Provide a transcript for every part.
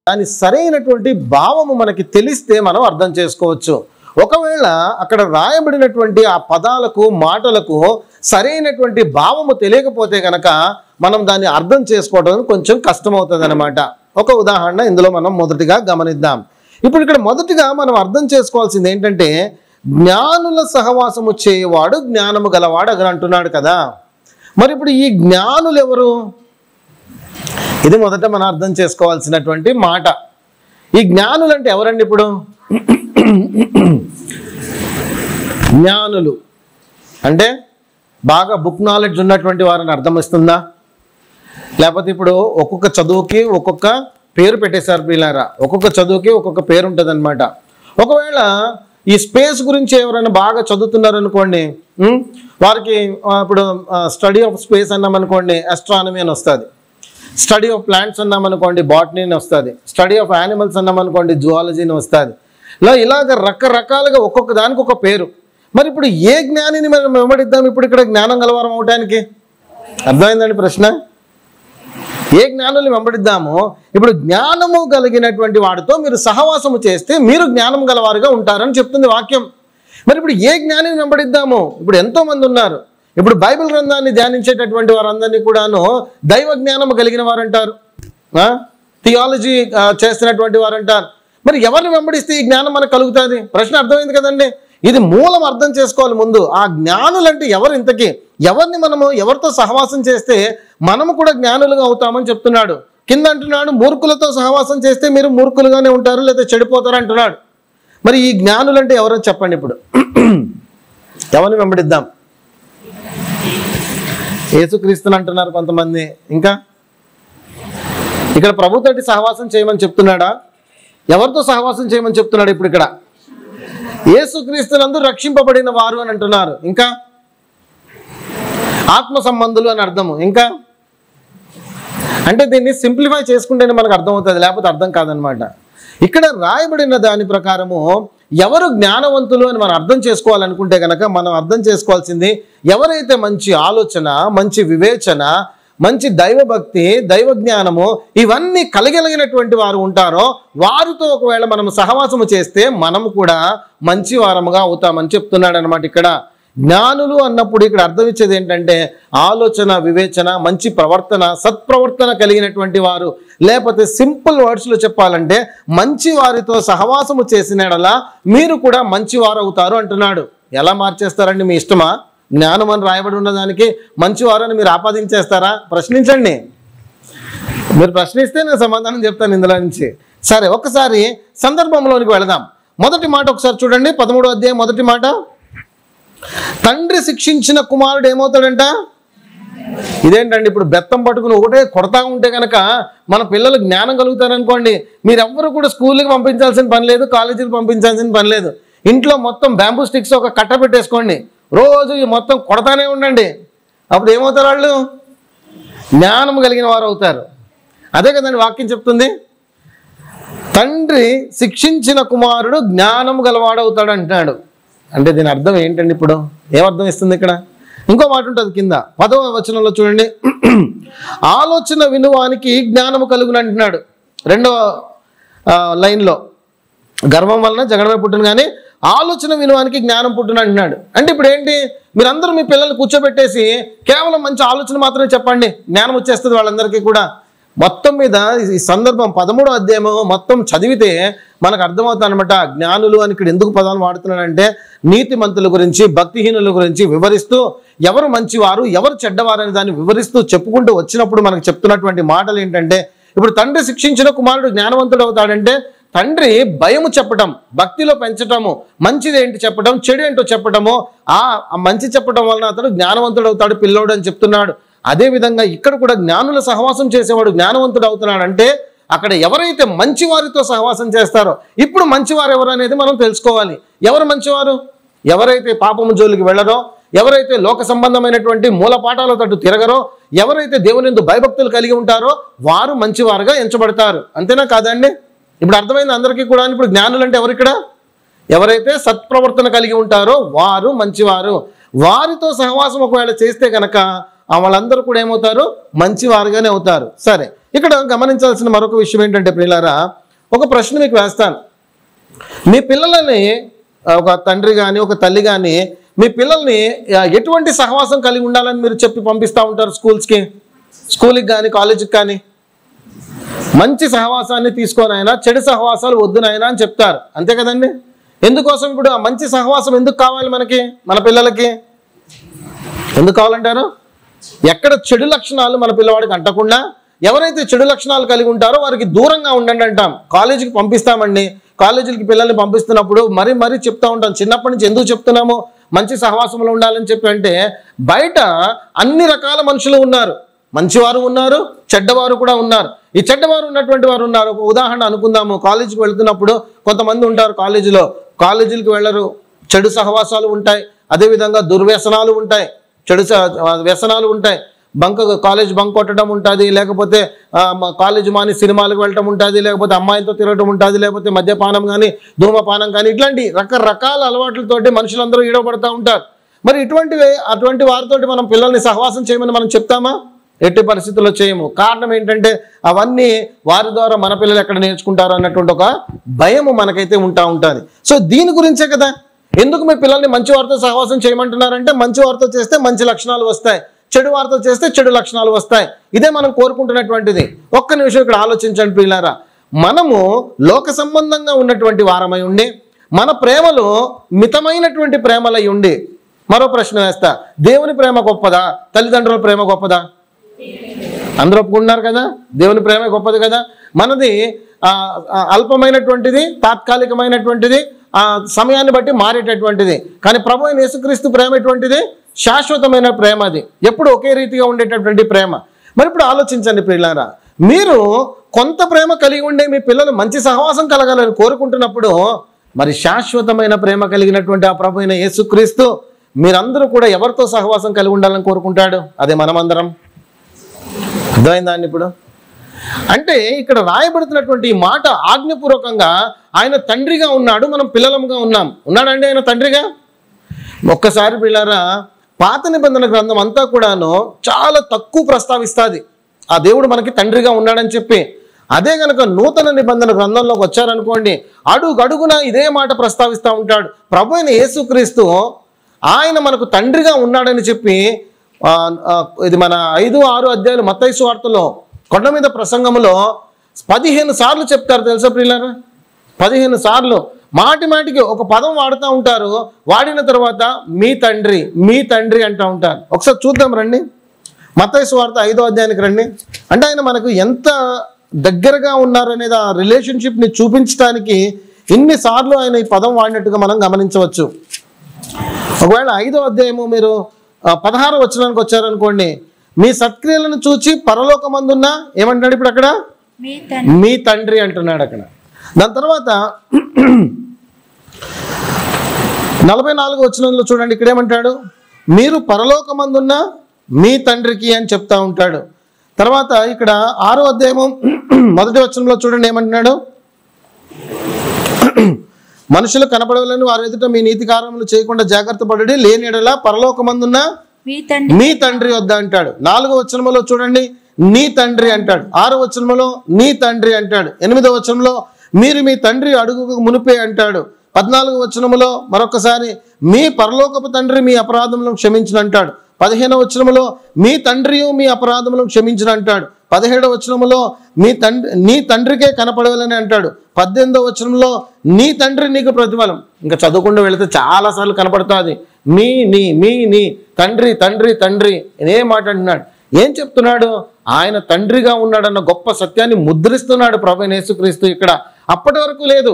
దాని సరైనటువంటి భావము మనకి తెలిస్తే మనం అర్థం చేసుకోవచ్చు. ఒకవేళ అక్కడ రాయబడినటువంటి ఆ పదాలకు మాటలకు సరైనటువంటి భావము తెలియకపోతే కనుక మనం దాన్ని అర్థం చేసుకోవడం కొంచెం కష్టమవుతుంది అన్నమాట. ఒక ఉదాహరణ ఇందులో మనం మొదటిగా గమనిద్దాం. ఇప్పుడు ఇక్కడ మొదటిగా మనం అర్థం చేసుకోవాల్సింది ఏంటంటే, జ్ఞానుల సహవాసము చేయవాడు జ్ఞానము గలవాడు అని అంటున్నాడు కదా. మరి ఇప్పుడు ఈ జ్ఞానులు ఎవరు? ఇది మొదట మనం అర్థం చేసుకోవాల్సినటువంటి మాట. ఈ జ్ఞానులు అంటే ఎవరండి? ఇప్పుడు జ్ఞానులు అంటే బాగా బుక్ నాలెడ్జ్ ఉన్నటువంటి వారిని అర్థం ఇస్తుందా? లేకపోతే ఇప్పుడు ఒక్కొక్క చదువుకి ఒక్కొక్క పేరు పెట్టేశారు పిల్లారా. ఒక్కొక్క చదువుకి ఒక్కొక్క పేరు ఉంటుంది అనమాట. ఒకవేళ ఈ స్పేస్ గురించి ఎవరైనా బాగా చదువుతున్నారు అనుకోండి, వారికి ఇప్పుడు స్టడీ ఆఫ్ స్పేస్ అన్నామనుకోండి ఆస్ట్రానమీ అని వస్తుంది. స్టడీ ఆఫ్ ప్లాంట్స్ అన్నామనుకోండి బాటనీ అని వస్తుంది. స్టడీ ఆఫ్ యానిమల్స్ అన్నామనుకోండి జువాలజీ అని వస్తుంది. ఇలాగ రకరకాలుగా ఒక్కొక్క దానికి ఒక పేరు. మరి ఇప్పుడు ఏ జ్ఞానిని మనం వెంబడిద్దాం ఇప్పుడు ఇక్కడ జ్ఞానం గలవారం అవడానికి? అర్థమైందండి ప్రశ్న? ఏ జ్ఞానుల్ని వెంబడిద్దామో? ఇప్పుడు జ్ఞానము కలిగినటువంటి వాడితో మీరు సహవాసము చేస్తే మీరు జ్ఞానం గలవారుగా ఉంటారని చెప్తుంది వాక్యం. మరి ఇప్పుడు ఏ జ్ఞానిని వెంబడిద్దాము? ఇప్పుడు ఎంతోమంది ఉన్నారు. ఇప్పుడు బైబిల్ గ్రంథాన్ని ధ్యానించేటటువంటి వారందరినీ కూడాను దైవ జ్ఞానం కలిగిన వారు అంటారు, థియాలజీ చేస్తున్నటువంటి వారు అంటారు. మరి ఎవరిని వెంబడిస్తే ఈ జ్ఞానం మనకు కలుగుతుంది? ప్రశ్న అర్థమైంది కదండి. ఇది మూలం అర్థం చేసుకోవాలి ముందు. ఆ జ్ఞానులు అంటే ఎవరు? ఇంతకీ ఎవరిని మనము ఎవరితో సహవాసం చేస్తే మనము కూడా జ్ఞానులుగా అవుతామని చెప్తున్నాడు. కింద అంటున్నాడు మూర్ఖులతో సహవాసం చేస్తే మీరు మూర్ఖులుగానే ఉంటారు లేదా చెడిపోతారు అంటున్నాడు. మరి ఈ జ్ఞానులు అంటే ఎవరో చెప్పండి. ఇప్పుడు ఎవరిని వెంబడిద్దాం? యేసుక్రీస్తుని అంటున్నారు కొంతమంది. ఇంకా ఇక్కడ ప్రభుతోటి సహవాసం చేయమని చెప్తున్నాడా? ఎవరితో సహవాసం చేయమని చెప్తున్నాడు? ఇప్పుడు ఇక్కడ యేసుక్రీస్తునందు రక్షింపబడిన వారు అని అంటున్నారు. ఇంకా ఆత్మ సంబంధులు అని అర్థము. ఇంకా అంటే దీన్ని సింప్లిఫై చేసుకుంటేనే మనకు అర్థమవుతుంది, లేకపోతే అర్థం కాదనమాట. ఇక్కడ రాయబడిన దాని ప్రకారము ఎవరు జ్ఞానవంతులు అని మనం అర్థం చేసుకోవాలనుకుంటే కనుక మనం అర్థం చేసుకోవాల్సింది ఎవరైతే మంచి ఆలోచన, మంచి వివేచన, మంచి దైవభక్తి, దైవ జ్ఞానము ఇవన్నీ కలిగినటువంటి వారు ఉంటారో వారితో ఒకవేళ మనం సహవాసము చేస్తే మనము కూడా మంచి వారముగా అవుతామని చెప్తున్నాడు అనమాట. ఇక్కడ జ్ఞానులు అన్నప్పుడు ఇక్కడ అర్థం ఇచ్చేది ఏంటంటే ఆలోచన, వివేచన, మంచి ప్రవర్తన, సత్ప్రవర్తన కలిగినటువంటి వారు. లేకపోతే సింపుల్ వర్డ్స్లో చెప్పాలంటే మంచి వారితో సహవాసము చేసినలా మీరు కూడా మంచివారు అవుతారు అంటున్నాడు. ఎలా మార్చేస్తారండి? మీ ఇష్టమా? జ్ఞానం అని రాయబడి ఉన్నదానికి మంచివారని మీరు ఆపాదించేస్తారా? ప్రశ్నించండి. మీరు ప్రశ్నిస్తే నేను సమాధానం చెప్తాను ఇందులో నుంచి. సరే, ఒకసారి సందర్భంలోనికి వెళదాం. మొదటి మాట ఒకసారి చూడండి, 13వ అధ్యాయం మొదటి మాట. తండ్రి శిక్షించిన కుమారుడు ఏమవుతాడంట? ఇదేంటండి ఇప్పుడు బెత్తం పట్టుకుని ఒకటే కొడతా ఉంటే కనుక మన పిల్లలు జ్ఞానం కలుగుతారనుకోండి, మీరెవ్వరూ కూడా స్కూల్కి పంపించాల్సిన పని లేదు, కాలేజీకి పంపించాల్సిన పని లేదు. ఇంట్లో మొత్తం బ్యాంబూ స్టిక్స్ ఒక కట్ట పెట్టేసుకోండి, రోజు మొత్తం కొడతానే ఉండండి. అప్పుడు ఏమవుతారు? వాళ్ళు జ్ఞానం కలిగిన వారు అవుతారు. అదే కదండి వాక్యం చెప్తుంది. తండ్రి శిక్షించిన కుమారుడు జ్ఞానం గలవాడు అవుతాడు అంటున్నాడు. అంటే దీని అర్థం ఏంటండి? ఇప్పుడు ఏమర్థం ఇస్తుంది ఇక్కడ? ఇంకో మాట ఉంటుంది కింద 10వ వచనంలో చూడండి. ఆలోచన వినువానికి జ్ఞానము కలుగును అంటున్నాడు. 2వ లైన్లో గర్వం వలన జగడమే పుట్టును కానీ ఆలోచన వినువానికి జ్ఞానం పుట్టును అంటున్నాడు. అంటే ఇప్పుడు ఏంటి? మీరందరూ మీ పిల్లల్ని కూర్చోబెట్టేసి కేవలం మంచి ఆలోచన మాత్రమే చెప్పండి, జ్ఞానం వచ్చేస్తుంది వాళ్ళందరికీ కూడా. మొత్తం మీద ఈ సందర్భం 13వ అధ్యాయము మొత్తం చదివితే మనకు అర్థమవుతుంది అనమాట. జ్ఞానులు అని ఇక్కడ ఎందుకు పదాలు వాడుతున్నాడంటే నీతిమంతుల గురించి, భక్తిహీనుల గురించి వివరిస్తూ ఎవరు మంచివారు ఎవరు చెడ్డవారు అని దాన్ని వివరిస్తూ చెప్పుకుంటూ వచ్చినప్పుడు మనకు చెప్తున్నటువంటి మాటలు ఏంటంటే, ఇప్పుడు తండ్రి శిక్షించిన కుమారుడు జ్ఞానవంతుడు అవుతాడంటే తండ్రి భయము చెప్పటం, భక్తిలో పెంచటము, మంచిది ఏంటి చెప్పటం, చెడు ఏంటో చెప్పటము, ఆ మంచి చెప్పటం వలన అతడు జ్ఞానవంతుడు అవుతాడు పిల్లోడు అని చెప్తున్నాడు. అదేవిధంగా ఇక్కడ కూడా జ్ఞానుల సహవాసం చేసేవాడు జ్ఞానవంతుడు అవుతున్నాడు. అంటే అక్కడ ఎవరైతే మంచివారితో సహవాసం చేస్తారో, ఇప్పుడు మంచివారు ఎవరు అనేది మనం తెలుసుకోవాలి. ఎవరు మంచివారు? ఎవరైతే పాపము జోలికి వెళ్ళరో, ఎవరైతే లోక సంబంధమైనటువంటి మూల పాఠాల తట్టు తిరగరో, ఎవరైతే దేవుని యందు భయభక్తులు కలిగి ఉంటారో వారు మంచివారుగా ఎంచబడతారు. అంతేనా కాదండి? ఇప్పుడు అర్థమైంది అందరికీ కూడా. ఇప్పుడు జ్ఞానులు అంటే ఎవరు ఇక్కడ? ఎవరైతే సత్ప్రవర్తన కలిగి ఉంటారో వారు మంచివారు. వారితో సహవాసం ఒకవేళ చేస్తే కనుక వాళ్ళందరూ కూడా ఏమవుతారు? మంచివారుగానే అవుతారు. సరే, ఇక్కడ గమనించాల్సిన మరొక విషయం ఏంటంటే ప్రియులారా, ఒక ప్రశ్న మీకు వేస్తాను. మీ పిల్లలని ఒక తండ్రి కానీ ఒక తల్లి కానీ మీ పిల్లల్ని ఎటువంటి సహవాసం కలిగి ఉండాలని మీరు చెప్పి పంపిస్తూ ఉంటారు స్కూల్కి కానీ కాలేజీకి కానీ? మంచి సహవాసాన్ని తీసుకోనైనా చెడు సహవాసాలు వద్దునైనా అని చెప్తారు, అంతే కదండి? ఎందుకోసం ఇప్పుడు ఆ మంచి సహవాసం ఎందుకు కావాలి మనకి, మన పిల్లలకి ఎందుకు కావాలంటారు? ఎక్కడ చెడు లక్షణాలు మన పిల్లవాడికి అంటకుండా ఎవరైతే చెడు లక్షణాలు కలిగి ఉంటారో వారికి దూరంగా ఉండండి అంటాం. కాలేజీకి పంపిస్తామండి, కాలేజీలకి పిల్లల్ని పంపిస్తున్నప్పుడు మరీ చెప్తూ ఉంటాం. చిన్నప్పటి నుంచి ఎందుకు చెప్తున్నాము మంచి సహవాసంలో ఉండాలని చెప్పి అంటే, బయట అన్ని రకాల మనుషులు ఉన్నారు, మంచివారు ఉన్నారు, చెడ్డవారు కూడా ఉన్నారు. ఈ చెడ్డవారు ఉన్నటువంటి వారు ఉన్నారు. ఒక ఉదాహరణ అనుకుందాము. కాలేజీకి వెళ్తున్నప్పుడు కొంతమంది ఉంటారు, కాలేజీలకు వెళ్ళరు, చెడు సహవాసాలు ఉంటాయి, అదేవిధంగా దుర్వ్యసనాలు ఉంటాయి, చెడు వ్యసనాలు ఉంటాయి. కాలేజ్ బంక్ కొట్టడం ఉంటుంది, లేకపోతే కాలేజ్ మాని సినిమాలకు వెళ్ళటం ఉంటుంది, లేకపోతే అమ్మాయిలతో తిరగటం ఉంటుంది, లేకపోతే మద్యపానం కానీ ధూమపానం కానీ ఇట్లాంటి రకరకాల అలవాట్లతోటి మనుషులందరూ ఈడబడుతూ ఉంటారు. మరి అటువంటి వారితోటి మనం పిల్లల్ని సహవాసం చేయమని మనం చెప్తామా? ఎట్టి పరిస్థితుల్లో చేయము. కారణం ఏంటంటే అవన్నీ వారి ద్వారా మన పిల్లలు ఎక్కడ నేర్చుకుంటారు అన్నటువంటి ఒక భయము మనకైతే ఉంటుంది. సో దీని గురించే కదా ఎందుకు మీ పిల్లల్ని మంచి వారితో సహవాసం చేయమంటున్నారంటే, మంచి వారితో చేస్తే మంచి లక్షణాలు వస్తాయి, చెడు వారితో చేస్తే చెడు లక్షణాలు వస్తాయి. ఇదే మనం కోరుకుంటున్నటువంటిది. ఒక్క నిమిషం ఇక్కడ ఆలోచించండి ప్రియులారా. మనము లోక సంబంధంగా ఉన్నటువంటి వారమై ఉండి, మన ప్రేమలో మితమైనటువంటి ప్రేమలై ఉండి, మరో ప్రశ్న వేస్తా, దేవుని ప్రేమ గొప్పదా, తల్లిదండ్రుల ప్రేమ గొప్పదా? అందరూ ఒప్పుకుంటున్నారు కదా, దేవుని ప్రేమ గొప్పది కదా. మనది అల్పమైనటువంటిది, తాత్కాలికమైనటువంటిది, సమయాన్ని బట్టి మారేటటువంటిది. కానీ ప్రభు అయిన యేసుక్రీస్తు ప్రేమ ఎటువంటిది? శాశ్వతమైన ప్రేమ. అది ఎప్పుడు ఒకే రీతిగా ఉండేటటువంటి ప్రేమ. మరి ఇప్పుడు ఆలోచించండి ప్రియులారా, మీరు కొంత ప్రేమ కలిగి ఉండే మీ పిల్లలు మంచి సహవాసం కలగాలని కోరుకుంటున్నప్పుడు, మరి శాశ్వతమైన ప్రేమ కలిగినటువంటి ఆ ప్రభు అయిన యేసుక్రీస్తు మీరందరూ కూడా ఎవరితో సహవాసం కలిగి ఉండాలని కోరుకుంటాడు? అదే మనమందరం. అర్థమైందాన్ని ఇప్పుడు? అంటే ఇక్కడ రాయబడుతున్నటువంటి ఈ మాట ఆజ్ఞపూర్వకంగా ఆయన తండ్రిగా ఉన్నాడు, మనం పిల్లలంగా ఉన్నాడండి ఆయన తండ్రిగా. ఒక్కసారి పిల్లారా, పాత నిబంధన గ్రంథం అంతా కూడాను చాలా తక్కువ ప్రస్తావిస్తుంది ఆ దేవుడు మనకి తండ్రిగా ఉన్నాడని చెప్పి. అదే కనుక నూతన నిబంధన గ్రంథంలోకి వచ్చారనుకోండి, అడుగడుగునా ఇదే మాట ప్రస్తావిస్తూ ఉంటాడు. ప్రభు అయిన యేసుక్రీస్తు ఆయన మనకు తండ్రిగా ఉన్నాడని చెప్పి ఇది మన 5-6 అధ్యాయులు మత్తయి సువార్తలో కొండ మీద ప్రసంగంలో 15 సార్లు చెప్తారు తెలుసా ప్రియులారా? 15 సార్లు మాటికి ఒక పదం వాడుతూ ఉంటారు. వాడిన తర్వాత మీ తండ్రి అంటూ ఉంటారు. ఒకసారి చూద్దాం రండి, మత్తయి సువార్త 5వ అధ్యాయానికి రండి. అంటే ఆయన మనకు ఎంత దగ్గరగా ఉన్నారనేది ఆ రిలేషన్షిప్ని చూపించడానికి ఇన్నిసార్లు ఆయన ఈ పదం వాడినట్టుగా మనం గమనించవచ్చు. ఒకవేళ 5వ అధ్యాయము మీరు 16వ వచనానికి వచ్చారనుకోండి, మీ సత్క్రియలను చూచి పరలోకమందున్న ఏమంటున్నాడు ఇప్పుడు అక్కడ? మీ తండ్రి అంటున్నాడు అక్కడ. దాని తర్వాత 44వ వచనంలో చూడండి, ఇక్కడ ఏమంటాడు? మీరు పరలోకమందున్న మీ తండ్రికి అని చెప్తా ఉంటాడు. తర్వాత ఇక్కడ 6వ అధ్యాయము 1వ వచనంలో చూడండి ఏమంటున్నాడు? మనుషులు కనపడవలని వారి ఎదుట మీ నీతి కార్యములు చేయకుండా జాగ్రత్త పడి, లేని ఎడల పరలోకమందున్న మీ తండ్రి వద్ద అంటాడు. 4వ వచనంలో చూడండి నీ తండ్రి అంటాడు. 6వ వచనంలో నీ తండ్రి అంటాడు. 8వ వచనంలో మీరు మీ తండ్రి అడుగు మునిపే అంటాడు. 14వ వచనంలో మరొకసారి మీ పరలోకపు తండ్రి మీ అపరాధములను క్షమించిన అంటాడు. 15వ వచనంలో మీ తండ్రియు మీ అపరాధములను క్షమించిన అంటాడు. 17వ వచనంలో నీ తండ్రికే కనపడవాలని అంటాడు. 18వ వచనంలో నీ తండ్రి నీకు ప్రతిఫలం. ఇంకా చదువుకుంటూ వెళితే చాలాసార్లు కనపడుతుంది నీ తండ్రి ఏం మాట అంటున్నాడు? ఏం చెప్తున్నాడు? ఆయన తండ్రిగా ఉన్నాడన్న గొప్ప సత్యాన్ని ముద్రిస్తున్నాడు ప్రభు అయిన యేసుక్రీస్తు ఇక్కడ. అప్పటి వరకు లేదు.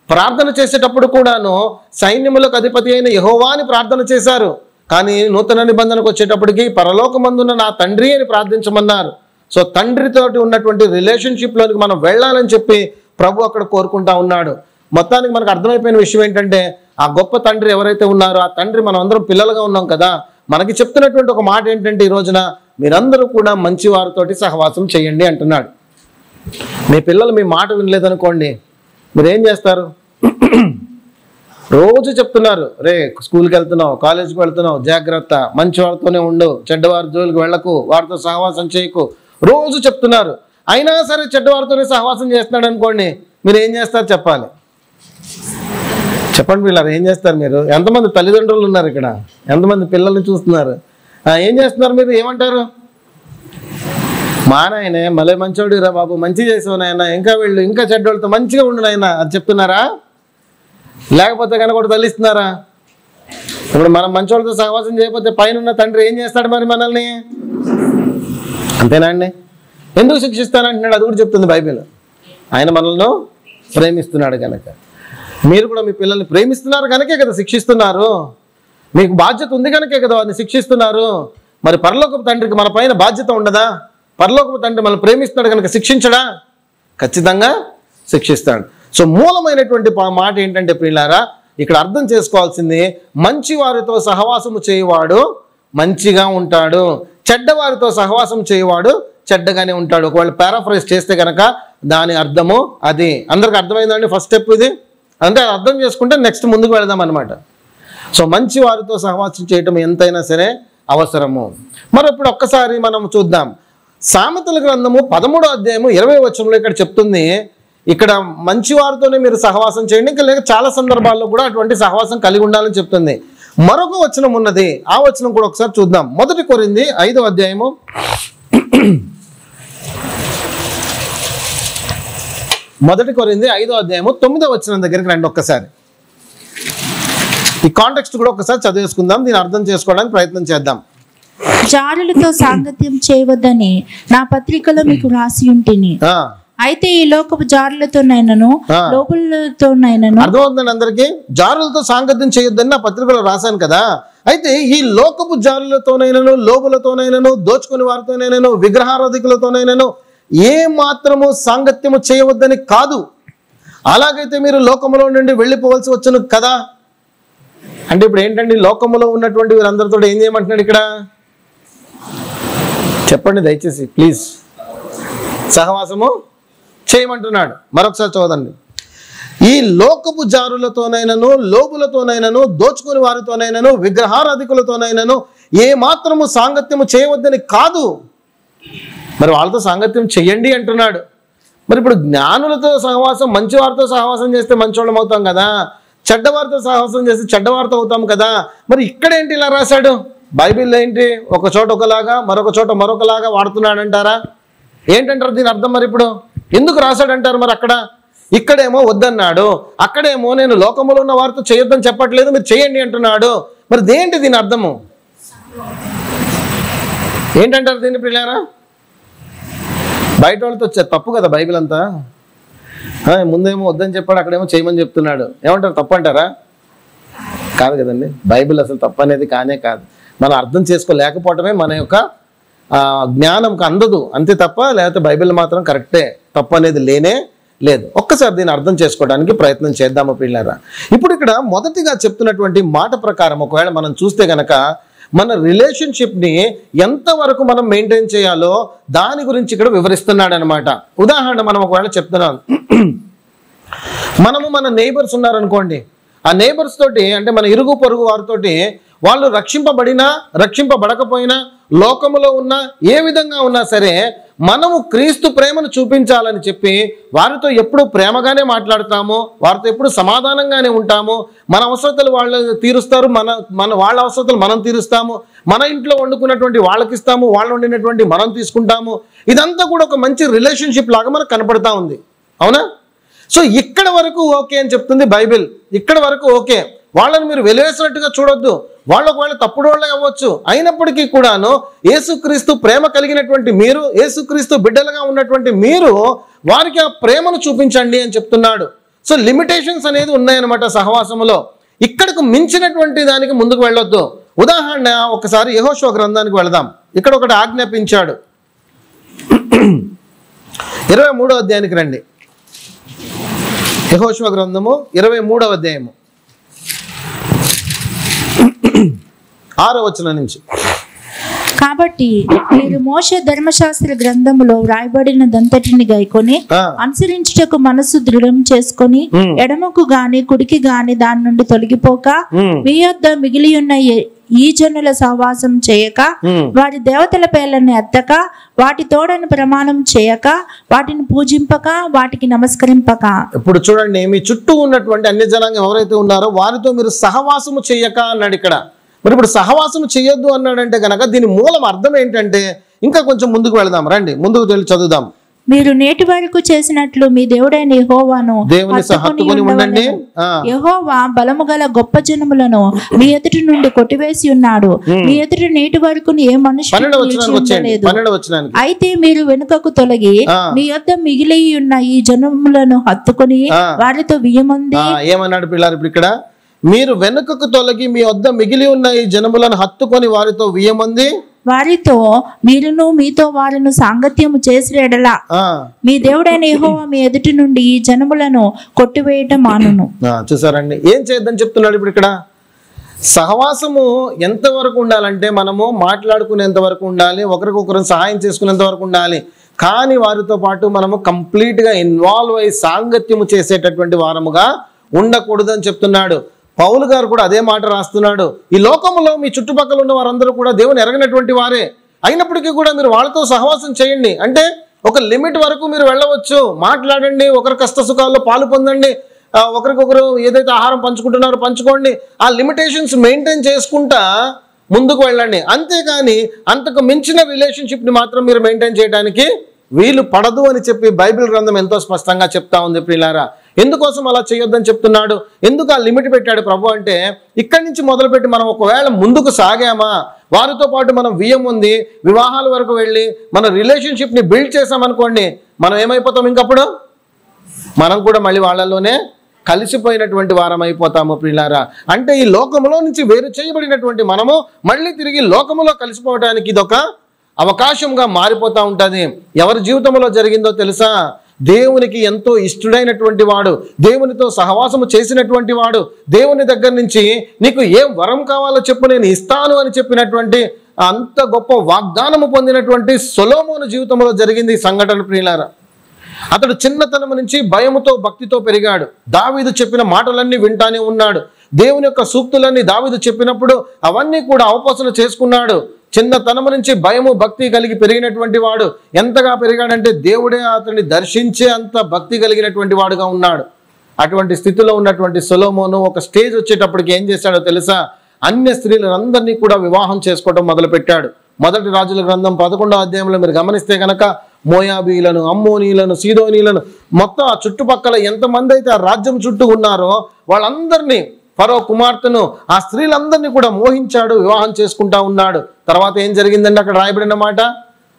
ప్రార్థన చేసేటప్పుడు కూడాను సైన్యములకు అధిపతి అయిన యెహోవాని ప్రార్థన చేశారు. కానీ నూతన నిబంధనకు వచ్చేటప్పటికి పరలోకమందున్న నా తండ్రి అని ప్రార్థించమన్నారు. సో తండ్రితోటి ఉన్నటువంటి రిలేషన్షిప్లోకి మనం వెళ్ళాలని చెప్పి ప్రభు అక్కడ కోరుకుంటా ఉన్నాడు. మొత్తానికి మనకు అర్థమైపోయిన విషయం ఏంటంటే, ఆ గొప్ప తండ్రి ఎవరైతే ఉన్నారో ఆ తండ్రి మనం అందరం పిల్లలుగా ఉన్నాం కదా, మనకి చెప్తున్నటువంటి ఒక మాట ఏంటంటే, ఈ రోజున మీరందరూ కూడా మంచి వారితోటి సహవాసం చేయండి అంటున్నాడు. మీ పిల్లలు మీ మాట వినలేదనుకోండి, మీరేం చేస్తారు? రోజు చెప్తున్నారు, రే స్కూల్కి వెళ్తున్నావు, కాలేజీకి వెళ్తున్నావు, జాగ్రత్త, మంచి వారితోనే ఉండు, చెడ్డవారి జోలికి వెళ్ళకు, వారితో సహవాసం చేయకు, రోజు చెప్తున్నారు. అయినా సరే చెడ్డవారితోనే సహవాసం చేస్తున్నాడు అనుకోండి, మీరు ఏం చేస్తారు చెప్పాలి. చెప్పండి పిల్లలు, ఏం చేస్తారు మీరు? ఎంతమంది తల్లిదండ్రులు ఉన్నారు ఇక్కడ? ఎంతమంది పిల్లల్ని చూస్తున్నారు? ఏం చేస్తున్నారు మీరు? ఏమంటారు? మా నాయనే మళ్ళీ మంచోడు రా బాబు, మంచి చేసావు నాయన, ఇంకా వెళ్ళు, ఇంకా చెడ్డోళ్ళతో మంచిగా ఉండు నాయన అది చెప్తున్నారా? లేకపోతే కనుక ఒకటి తల్లిస్తున్నారా? ఇప్పుడు మనం మంచోళ్ళతో సహవాసం చేయకపోతే పైన తండ్రి ఏం చేస్తాడు మరి మనల్ని? అంతేనా అండి? ఎందుకు శిక్షిస్తానంటున్నాడు అది కూడా చెప్తుంది బైబిల్. ఆయన మనల్ని ప్రేమిస్తున్నాడు కనుక. మీరు కూడా మీ పిల్లల్ని ప్రేమిస్తున్నారు కనుకే కదా శిక్షిస్తున్నారు. మీకు బాధ్యత ఉంది కనుకే కదా వారిని శిక్షిస్తున్నారు. మరి పరలోకపు తండ్రికి మన పైన బాధ్యత ఉండదా? పరలోకపు తండ్రి మనల్ని ప్రేమిస్తున్నాడు కనుక శిక్షించడా? ఖచ్చితంగా శిక్షిస్తాడు. సో మూలమైనటువంటి మాట ఏంటంటే ప్రియులారా, ఇక్కడ అర్థం చేసుకోవాల్సింది, మంచి వారితో సహవాసము చేయవాడు మంచిగా ఉంటాడు, చెడ్డవారితో సహవాసం చేయవాడు చెడ్డగానే ఉంటాడు. ఒకవేళ పారాఫ్రైజ్ చేస్తే కనుక దాని అర్థము అది. అందరికి అర్థమైందండి ఫస్ట్ స్టెప్ ఇది? అంటే అది అర్థం చేసుకుంటే నెక్స్ట్ ముందుకు వెళదాం అనమాట. సో మంచి వారితో సహవాసం చేయటం ఎంతైనా సరే అవసరము. మరి ఇప్పుడు ఒక్కసారి మనం చూద్దాం. సామెతల గ్రంథము 13వ అధ్యాయము 20వ వచనంలో ఇక్కడ చెప్తుంది, ఇక్కడ మంచి వారితోనే మీరు సహవాసం చేయండి, ఇంకా లేక చాలా సందర్భాల్లో కూడా అటువంటి సహవాసం కలిగి ఉండాలని చెప్తుంది. మరొక వచనం ఉన్నది, ఆ వచనం కూడా ఒకసారి చూద్దాం. 1 కొరింథీ 5వ అధ్యాయము 1 కొరింథీ 5వ అధ్యాయము 9వ వచనం దగ్గరికి రండి ఒక్కసారి. ఈ కాంటెక్స్ట్ కూడా ఒకసారి చదివేసుకుందాం, దీన్ని అర్థం చేసుకోవడానికి ప్రయత్నం చేద్దాం. జారులతో సాంగత్యం చేయవద్దని నా పత్రికలో మీకు రాసి ఉంటిని, అయితే ఈ లోకపు జారులతోనైనను లోబులతోనైనను. అర్థమవుతుందండి అందరికీ? జారులతో సాంగత్యం చేయొద్దని నా పత్రికలో రాశాను కదా. అయితే ఈ లోకపు జారులతోనైనను లోబులతోనైనను దోచుకుని వారితోనైనను విగ్రహారాధికులతోనైనను ఏ మాత్రము సాంగత్యము చేయవద్దని కాదు. అలాగైతే మీరు లోకములో నుండి వెళ్ళిపోవలసి వచ్చును కదా. అంటే ఇప్పుడు ఏంటండి, లోకములో ఉన్నటువంటి వీరందరితో ఏం చేయమంటున్నాడు ఇక్కడ? చెప్పండి దయచేసి ప్లీజ్. సహవాసము చేయమంటున్నాడు. మరొకసారి చదవండి. ఈ లోకపు జారులతోనైనను లోబులతోనైనను దోచుకుని వారితోనైనను విగ్రహారాధికులతోనైనను ఏ మాత్రము సాంగత్యము చేయవద్దని కాదు. మరి వాళ్ళతో సాంగత్యం చెయ్యండి అంటున్నాడు. మరి ఇప్పుడు జ్ఞానులతో సహవాసం, మంచి వారితో సహవాసం చేస్తే మంచోళ్ళం అవుతాం కదా, చెడ్డవారితో సహవాసం చేస్తే చెడ్డవారితో అవుతాం కదా. మరి ఇక్కడేంటి ఇలా రాశాడు? బైబిల్లో ఏంటి, ఒక చోట ఒకలాగా మరొక చోట మరొకలాగా వాడుతున్నాడు అంటారా? ఏంటంటారు దీని అర్థం? మరి ఇప్పుడు ఎందుకు రాశాడంటారు? మరి అక్కడ ఇక్కడేమో వద్దన్నాడు, అక్కడేమో నేను లోకములో ఉన్న వారితో చేయొద్దని చెప్పట్లేదు, మీరు చేయండి అంటున్నాడు. మరి దేంటి దీని అర్థము? ఏంటంటారు దీన్ని పిల్లారా? బయట వాళ్ళతో తప్పు కదా బైబిల్ అంతా. ముందేమో వద్దని చెప్పాడు, అక్కడేమో చేయమని చెప్తున్నాడు. ఏమంటారు? తప్పు అంటారా? కాదు కదండి. బైబిల్ అసలు తప్పు అనేది కానే కాదు. మనం అర్థం చేసుకోలేకపోవటమే మన యొక్క జ్ఞానంకి అందదు అంతే తప్ప, లేకపోతే బైబిల్ మాత్రం కరెక్టే, తప్పు అనేది లేనే లేదు. ఒక్కసారి దీన్ని అర్థం చేసుకోవడానికి ప్రయత్నం చేద్దాము పిల్లారా. ఇప్పుడు ఇక్కడ మొదటిగా చెప్తున్నటువంటి మాట ప్రకారం ఒకవేళ మనం చూస్తే గనక మన రిలేషన్షిప్ని ఎంతవరకు మనం మెయింటైన్ చేయాలో దాని గురించి ఇక్కడ వివరిస్తున్నాడు అనమాట. ఉదాహరణ మనం ఒకవేళ చెప్తున్నాం, మనము మన నైబర్స్ ఉన్నారనుకోండి, ఆ నైబర్స్ తోటి అంటే మన ఇరుగు పొరుగు వారితోటి వాళ్ళు రక్షింపబడినా రక్షింపబడకపోయినా లోకములో ఉన్న ఏ విధంగా ఉన్నా సరే మనము క్రీస్తు ప్రేమను చూపించాలని చెప్పి వారితో ఎప్పుడు ప్రేమగానే మాట్లాడతాము, వారితో ఎప్పుడు సమాధానంగానే ఉంటాము. మన అవసరతలు వాళ్ళు తీరుస్తారు, వాళ్ళ అవసరతలు మనం తీరుస్తాము, మన ఇంట్లో వండుకున్నటువంటి వాళ్ళకి ఇస్తాము, వాళ్ళు వండినటువంటి మనం తీసుకుంటాము. ఇదంతా కూడా ఒక మంచి రిలేషన్షిప్ లాగా మనకు కనపడతా ఉంది, అవునా? సో ఇక్కడ వరకు ఓకే అని చెప్తుంది బైబిల్. ఇక్కడ వరకు ఓకే. వాళ్ళని మీరు వెలివేసినట్టుగా చూడొద్దు, వాళ్ళు ఒకవేళ తప్పుడు వాళ్ళే అవ్వచ్చు, అయినప్పటికీ కూడాను యేసుక్రీస్తు ప్రేమ కలిగినటువంటి మీరు, యేసుక్రీస్తు బిడ్డలుగా ఉన్నటువంటి మీరు వారికి ఆ ప్రేమను చూపించండి అని చెప్తున్నాడు. సో లిమిటేషన్స్ అనేది ఉన్నాయన్నమాట సహవాసములో. ఇక్కడకు మించినటువంటి దానికి ముందుకు వెళ్ళొద్దు. ఉదాహరణ ఒకసారి యెహోషువ గ్రంథానికి వెళదాం. ఇక్కడ ఒకటి ఆజ్ఞాపించాడు. 23వ అధ్యాయానికి రండి. యెహోషువ గ్రంథము 23వ అధ్యాయము 6వ వచనం నుంచి. కాబట్టి మీరు మోషే ధర్మశాస్త్ర గ్రంథములో వ్రాయబడినదంతటిని గైకొని అనుసరించుటకు మనసు దృఢం చేసుకొని ఎడమకు గాని కుడికి గాని దాని నుండి తొలగిపోక మీ యొద్ద మిగిలి ఉన్న ఈ జనుల సహవాసం చేయక వారి దేవతల పేర్లను ఎత్తక వాటి తోడని ప్రమాణం చేయక వాటిని పూజింపక వాటికి నమస్కరింపక. ఇప్పుడు చూడండి, మీ చుట్టూ ఉన్నటువంటి అన్య జనాంగం ఎవరైతే ఉన్నారో వారితో మీరు సహవాసము చేయక అన్నాడు ఇక్కడ. మరి ఇప్పుడు సహవాసం చేయొద్దు అన్నాడంటే కనుక దీని మూలం అర్థం ఏంటంటే, ఇంకా కొంచెం ముందుకు వెళదాం రండి, ముందుకు వెళ్ళి చదువుదాం. మీరు నేటి వరకు చేసినట్లు మీ దేవుడైన యెహోవాను హత్తుకొని ఉండండి. యెహోవా బలము గల గొప్ప జనములను మీ ఎదుటి నుండి కొట్టివేసి ఉన్నాడు. మీ ఎదుటి నేటి వరకు ఏ మనుషుడు అయితే మీరు వెనుకకు తొలగి మీ యొద్ద మిగిలి ఉన్న ఈ జనములను హత్తుకొని వారితో వియ్యమంది. ఏమన్నాడు పిల్లలు ఇప్పుడు ఇక్కడ? మీరు వెనుకకు తొలగి మీ వద్ద మిగిలి ఉన్న ఈ జనములను హత్తుకొని వారితో వియ్యమంది. వారితో మీరును మీతో వారిను సాంగత్యము చేసిన ఎడల మీ దేవుడైన యెహోవా మీ ఎదుటి నుండి ఈ జనములను కొట్టివేయటం మానును. చూసారండి, ఏం చేద్దని చెప్తున్నాడు ఇప్పుడు ఇక్కడ? సహవాసము ఎంత వరకు ఉండాలంటే మనము మాట్లాడుకునేంత వరకు ఉండాలి, ఒకరికొకరు సహాయం చేసుకునేంత వరకు ఉండాలి. కానీ వారితో పాటు మనము కంప్లీట్గా ఇన్వాల్వ్ అయ్యి సాంగత్యము చేసేటటువంటి వారముగా ఉండకూడదని చెప్తున్నాడు. పౌలు గారు కూడా అదే మాట రాస్తున్నాడు. ఈ లోకంలో మీ చుట్టుపక్కల ఉన్న వారందరూ కూడా దేవుని ఎరగనటువంటి వారే అయినప్పటికీ కూడా మీరు వాళ్ళతో సహవాసం చేయండి. అంటే ఒక లిమిట్ వరకు మీరు వెళ్ళవచ్చు, మాట్లాడండి, ఒకరి కష్ట సుఖాల్లో పాలు పొందండి, ఒకరికొకరు ఏదైతే ఆహారం పంచుకుంటున్నారో పంచుకోండి. ఆ లిమిటేషన్స్ మెయింటైన్ చేసుకుంటా ముందుకు వెళ్ళండి. అంతేకాని అంతకు మించిన రిలేషన్షిప్ని మాత్రం మీరు మెయింటైన్ చేయడానికి వీలు పడదు అని చెప్పి బైబిల్ గ్రంథం ఎంతో స్పష్టంగా చెప్తా ఉంది ప్రియులారా. ఎందుకోసం అలా చేయొద్దని చెప్తున్నాడు? ఎందుకు ఆ లిమిట్ పెట్టాడు ప్రభు అంటే, ఇక్కడి నుంచి మొదలుపెట్టి మనం ఒకవేళ ముందుకు సాగామా, వారితో పాటు మనం వియ్యం ఉంది, వివాహాల వరకు వెళ్ళి మన రిలేషన్షిప్ని బిల్డ్ చేసామనుకోండి, మనం ఏమైపోతాం? ఇంకప్పుడు మనం కూడా మళ్ళీ వాళ్ళలోనే కలిసిపోయినటువంటి వారం అయిపోతాము ప్రియులారా. అంటే ఈ లోకంలో నుంచి వేరు చేయబడినటువంటి మనము మళ్ళీ తిరిగి లోకములో కలిసిపోవడానికి ఇదొక అవకాశంగా మారిపోతూ ఉంటుంది. ఎవరి జీవితంలో జరిగిందో తెలుసా? దేవునికి ఎంతో ఇష్టడైనటువంటి వాడు, దేవునితో సహవాసము చేసినటువంటి వాడు, దేవుని దగ్గర నుంచి నీకు ఏం వరం కావాలో చెప్పు నేను ఇస్తాను అని చెప్పినటువంటి అంత గొప్ప వాగ్దానము పొందినటువంటి సొలొమోను జీవితంలో జరిగింది ఈ సంఘటన ప్రియులారా. అతడు చిన్నతనం నుంచి భయముతో భక్తితో పెరిగాడు. దావీదు చెప్పిన మాటలన్నీ వింటానే ఉన్నాడు. దేవుని యొక్క సూక్తులన్నీ దావీదు చెప్పినప్పుడు అవన్నీ కూడా అవపోసన చేసుకున్నాడు. చిన్నతనం నుంచి భయము భక్తి కలిగి పెరిగినటువంటి వాడు. ఎంతగా పెరిగాడంటే దేవుడే అతన్ని దర్శించే అంత భక్తి కలిగినటువంటి వాడుగా ఉన్నాడు. అటువంటి స్థితిలో ఉన్నటువంటి సొలొమోను ఒక స్టేజ్ వచ్చేటప్పటికి ఏం చేశాడో తెలుసా? అన్య స్త్రీలందరినీ కూడా వివాహం చేసుకోవడం మొదలుపెట్టాడు. మొదటి రాజుల గ్రంథం 11వ అధ్యాయంలో మీరు గమనిస్తే కనుక మోయాబీలను, అమ్మోనీలను, సీదోనీలను మొత్తం ఆ చుట్టుపక్కల ఎంతమంది అయితే ఆ రాజ్యం చుట్టూ ఉన్నారో వాళ్ళందరినీ, ఫరో కుమార్తెను, ఆ స్త్రీలందరినీ కూడా మోహించాడు, వివాహం చేసుకుంటా ఉన్నాడు. తర్వాత ఏం జరిగిందండి అక్కడ రాయబడిన మాట?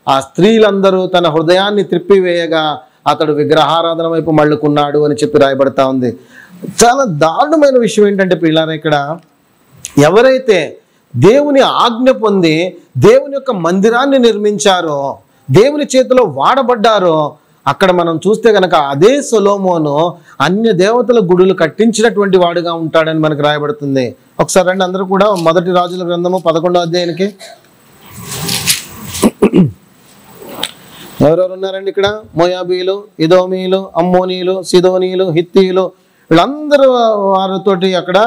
ఆ స్త్రీలందరూ తన హృదయాన్ని త్రిప్పివేయగా అతడు విగ్రహారాధన వైపు మళ్ళుకున్నాడు అని చెప్పి రాయబడతా ఉంది. చాలా దారుణమైన విషయం ఏంటంటే పిల్లారా, ఇక్కడ ఎవరైతే దేవుని ఆజ్ఞ పొంది దేవుని యొక్క మందిరాన్ని నిర్మించారో, దేవుని చేతిలో వాడబడ్డారో, అక్కడ మనం చూస్తే కనుక అదే సొలొమోను అన్య దేవతల గుడులు కట్టించినటువంటి వాడుగా ఉంటాడని మనకు రాయబడుతుంది. ఒకసారి రండి అందరూ కూడా మొదటి రాజుల గ్రంథము 11వ అధ్యాయానికి. ఎవరెవరు ఉన్నారండి ఇక్కడ? మోయాబీలు, ఎదోమీలు, అమ్మోనీలు, సిదోనీలు, హిత్తీలు, వీళ్ళందరూ వారితోటి అక్కడ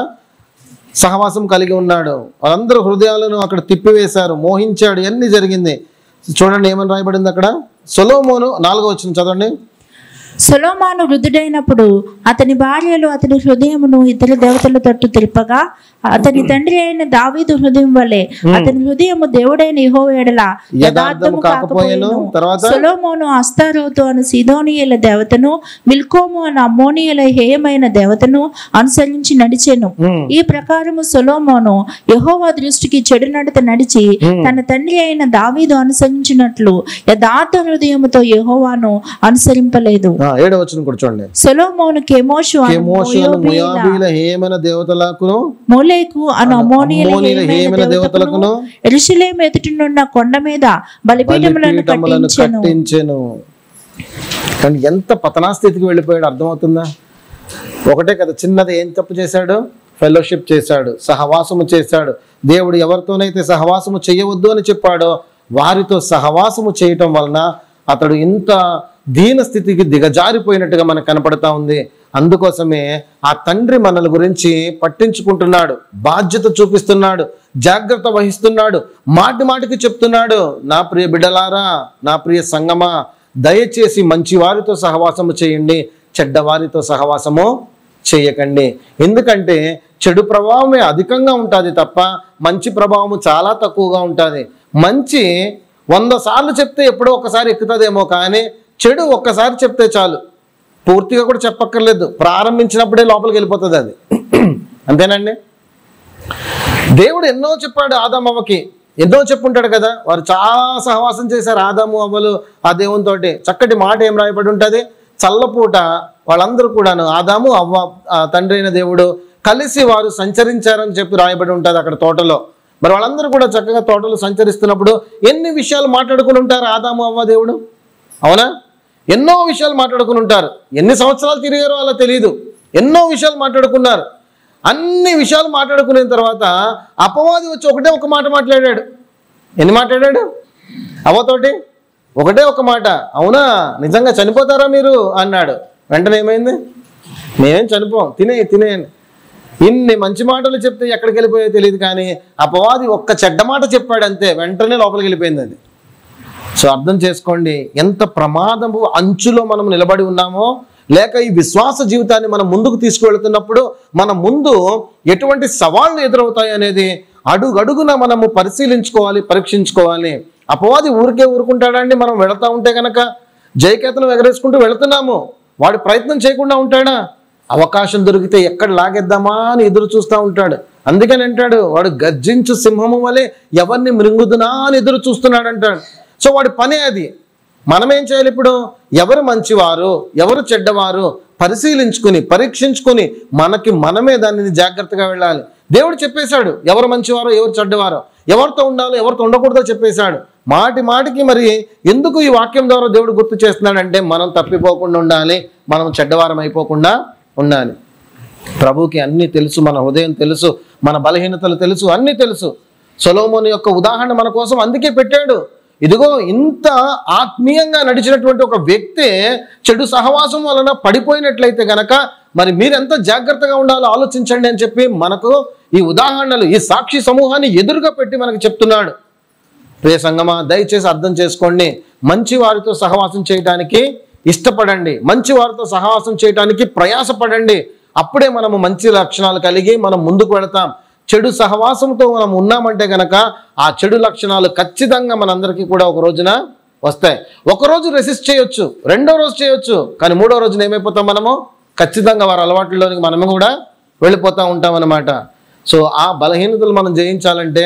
సహవాసం కలిగి ఉన్నాడు. వాళ్ళందరూ హృదయాలను అక్కడ తిప్పివేశారు, మోహించాడు, ఇవన్నీ జరిగింది. చూడండి ఏమని రాయబడింది అక్కడ. సొలొమోను 4వ వచనం చదవండి. సొలొమోను వృద్ధుడైనప్పుడు అతని భార్యలు అతని హృదయమును ఇతర దేవతల తట్టు తిప్పగా అతని తండ్రి అయిన దావీదు హృదయం వలె అతని హృదయము దేవుడైన యెహోవా యెడల యథార్థము కాకపోయెను. సొలొమోను అస్తారోతు అను సీదోనీయుల దేవతను, మిల్కోము అను అమ్మోనీయుల హేయమైన దేవతను అనుసరించి నడిచెను. ఈ ప్రకారము సొలొమోను యెహోవా దృష్టికి చెడు నడత నడిచి తన తండ్రి అయిన దావీదు అనుసరించినట్లు యథార్థ హృదయముతో యెహోవాను అనుసరింపలేదు. 7వ వచనం కూడా చూడండి. సొలొమోను కెమోషు అను మోయాబీల హేయమైన దేవతలకు, మోలేకు అను అమ్మోనీయుల హేయమైన దేవతలకు యెరూషలేము ఎదుటనున్న కొండ మీద బలిపీఠములను కట్టించెను. కానీ ఎంత పతనాస్థితికి వెళ్ళిపోయాడు అర్థమవుతుందా? ఒకటే కదా, చిన్నది ఏం తప్పు చేశాడు? ఫెలోషిప్ చేశాడు, సహవాసము చేశాడు. దేవుడు ఎవరితోనైతే సహవాసము చేయవద్దు అని చెప్పాడో వారితో సహవాసము చేయటం వలన అతడు ఇంత దీన స్థితికి దిగజారిపోయినట్టుగా మనకు కనపడతా ఉంది. అందుకోసమే ఆ తండ్రి మనల గురించి పట్టించుకుంటున్నాడు, బాధ్యత చూపిస్తున్నాడు, జాగ్రత్త వహిస్తున్నాడు, మాటి మాటికి చెప్తున్నాడు, నా ప్రియ బిడ్డలారా, నా ప్రియ సంగమా, దయచేసి మంచి వారితో సహవాసము చేయండి, చెడ్డవారితో సహవాసము చేయకండి. ఎందుకంటే చెడు ప్రభావమే అధికంగా ఉంటుంది తప్ప మంచి ప్రభావము చాలా తక్కువగా ఉంటుంది. మంచి 100 సార్లు చెప్తే ఎప్పుడో ఒకసారి ఎక్కుతుందేమో, కానీ చెడు ఒక్కసారి చెప్తే చాలు, పూర్తిగా కూడా చెప్పక్కర్లేదు, ప్రారంభించినప్పుడే లోపలికి వెళ్ళిపోతుంది అది. అంతేనండి. దేవుడు ఎన్నో చెప్పాడు ఆదామవ్వకి, ఎన్నో చెప్పుంటాడు కదా. వారు చాలా సహవాసం చేశారు ఆదాము అవ్వలు ఆ దేవునితోటి. చక్కటి మాట ఏం రాయబడి ఉంటుంది, చల్లపూట వాళ్ళందరూ కూడాను ఆదాము అవ్వ తండ్రి అయిన దేవుడు కలిసి వారు సంచరించారని చెప్పి రాయబడి ఉంటుంది అక్కడ తోటలో. మరి వాళ్ళందరూ కూడా చక్కగా తోటలో సంచరిస్తున్నప్పుడు ఎన్ని విషయాలు మాట్లాడుకుని ఉంటారు ఆదాము అవ్వ దేవుడు, అవునా? ఎన్నో విషయాలు మాట్లాడుకుని ఉంటారు. ఎన్ని సంవత్సరాలు తిరిగారో అలా తెలియదు, ఎన్నో విషయాలు మాట్లాడుకున్నారు. అన్ని విషయాలు మాట్లాడుకున్న తర్వాత అపవాది వచ్చి ఒకటే ఒక మాట మాట్లాడాడు. ఎన్ని మాట్లాడాడు అవ్వతోటి? ఒకటే ఒక మాట, అవునా నిజంగా చనిపోతారా మీరు అన్నాడు. వెంటనే ఏమైంది, మేమేం చనిపోం, తినేయండి. ఇన్ని మంచి మాటలు చెప్తే ఎక్కడికి వెళ్ళిపోయో తెలియదు, కానీ అపవాది ఒక్క చెడ్డ మాట చెప్పాడు అంతే, వెంటనే లోపలికి వెళ్ళిపోయింది అది. సో అర్థం చేసుకోండి ఎంత ప్రమాదము అంచులో మనం నిలబడి ఉన్నామో, లేక ఈ విశ్వాస జీవితాన్ని మనం ముందుకు తీసుకువెళ్తున్నప్పుడు మన ముందు ఎటువంటి సవాళ్ళు ఎదురవుతాయి అనేది అడుగడుగున మనము పరిశీలించుకోవాలి, పరీక్షించుకోవాలి. అపవాది ఊరుకుంటాడండి. మనం వెళతా ఉంటే కనుక జయకేతనం ఎగరేసుకుంటూ వెళుతున్నాము, వాడి ప్రయత్నం చేయకుండా ఉంటాడా? అవకాశం దొరికితే ఎక్కడ లాగేద్దామా అని ఎదురు చూస్తూ ఉంటాడు. అందుకని అంటాడు, వాడు గర్జించు సింహము వలె ఎవరిని మృంగుదునా అని ఎదురు చూస్తున్నాడు అంటాడు. సో వాడి పనే అది. మనం ఏం చేయాలి ఇప్పుడు? ఎవరు మంచివారు, ఎవరు చెడ్డవారు పరిశీలించుకుని పరీక్షించుకుని మనమే దానిని జాగ్రత్తగా వెళ్ళాలి. దేవుడు చెప్పేశాడు ఎవరు మంచివారో ఎవరు చెడ్డవారో, ఎవరితో ఉండాలో ఎవరితో ఉండకూడదో చెప్పేశాడు. మాటికి మరి ఎందుకు ఈ వాక్యం ద్వారా దేవుడు గుర్తు చేస్తున్నాడంటే మనం తప్పిపోకుండా ఉండాలి, మనం చెడ్డవారం అయిపోకుండా ఉండాలి. ప్రభువుకి అన్నీ తెలుసు, మన హృదయం తెలుసు, మన బలహీనతలు తెలుసు, అన్నీ తెలుసు. సొలొమోను యొక్క ఉదాహరణ మన కోసం అందుకే పెట్టాడు. ఇదిగో ఇంత ఆత్మీయంగా నడిచినటువంటి ఒక వ్యక్తి చెడు సహవాసం వలన పడిపోయినట్లయితే గనక మరి మీరెంత జాగ్రత్తగా ఉండాలో ఆలోచించండి అని చెప్పి మనకు ఈ ఉదాహరణలు, ఈ సాక్షి సమూహాన్ని ఎదురుగా పెట్టి మనకు చెప్తున్నాడు. ప్రియ సంగమా, దయచేసి అర్థం చేసుకోండి. మంచి వారితో సహవాసం చేయడానికి ఇష్టపడండి, మంచి వారితో సహవాసం చేయడానికి ప్రయాసపడండి. అప్పుడే మనము మంచి లక్షణాలు కలిగి మనం ముందుకు వెళతాం. చెడు సహవాసంతో మనం ఉన్నామంటే గనక ఆ చెడు లక్షణాలు ఖచ్చితంగా మనందరికీ కూడా ఒక రోజున వస్తాయి. ఒకరోజు రెసిస్ట్ చేయొచ్చు, రెండో రోజు చేయొచ్చు, కానీ మూడో రోజున ఏమైపోతాం మనము? ఖచ్చితంగా వారి అలవాట్లలోనికి మనము కూడా వెళ్ళిపోతూ ఉంటాం అన్నమాట. సో ఆ బలహీనతలు మనం జయించాలంటే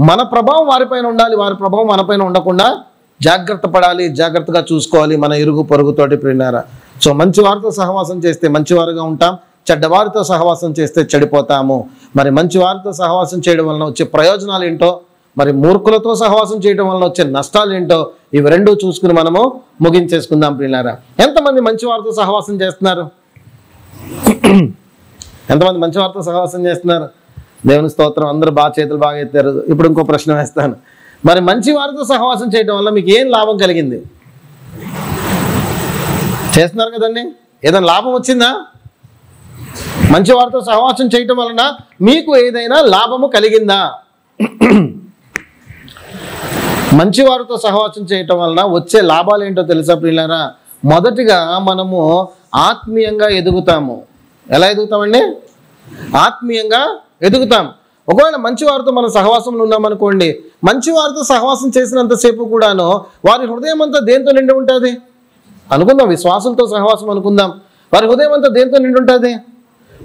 మన ప్రభావం వారిపైన ఉండాలి, వారి ప్రభావం మనపైన ఉండకుండా జాగ్రత్త పడాలి, జాగ్రత్తగా చూసుకోవాలి మన ఇరుగు పొరుగుతోటి ప్రియులారా. సో మంచి వారితో సహవాసం చేస్తే మంచివారుగా ఉంటాం, చెడ్డవారితో సహవాసం చేస్తే చెడిపోతాము. మరి మంచి వారితో సహవాసం చేయడం వలన వచ్చే ప్రయోజనాలు ఏంటో, మరి మూర్ఖులతో సహవాసం చేయడం వలన వచ్చే నష్టాలు ఏంటో, ఇవి రెండూ చూసుకుని మనము ముగించేసుకుందాం ప్రియులారా. ఎంతమంది మంచి వారితో సహవాసం చేస్తున్నారు? ఎంతమంది మంచి వారితో సహవాసం చేస్తున్నారు? దేవుని స్తోత్రం, అందరూ చేతులు బాగా ఎత్తారు. ఇప్పుడు ఇంకో ప్రశ్న వేస్తాను. మరి మంచి వారితో సహవాసం చేయడం వల్ల మీకు ఏం లాభం కలిగింది? చేస్తున్నారు కదండి, ఏదైనా లాభం వచ్చిందా? మంచి వారితో సహవాసం చేయటం వలన మీకు ఏదైనా లాభము కలిగిందా? మంచి వారితో సహవాసం చేయటం వలన వచ్చే లాభాలు ఏంటో తెలుసా ప్రియులారా? మొదటిగా మనము ఆత్మీయంగా ఎదుగుతాము. ఎలా ఎదుగుతామండి? ఆత్మీయంగా ఎదుగుతాం. ఒకవేళ మంచి వారితో మనం సహవాసంలో ఉన్నామనుకోండి, మంచి వారితో సహవాసం చేసినంతసేపు కూడాను వారి హృదయం అంతా దేంతో నిండి ఉంటుంది అనుకుందాం? విశ్వాసంతో సహవాసం అనుకుందాం. వారి హృదయం అంతా దేంతో నిండి ఉంటుంది?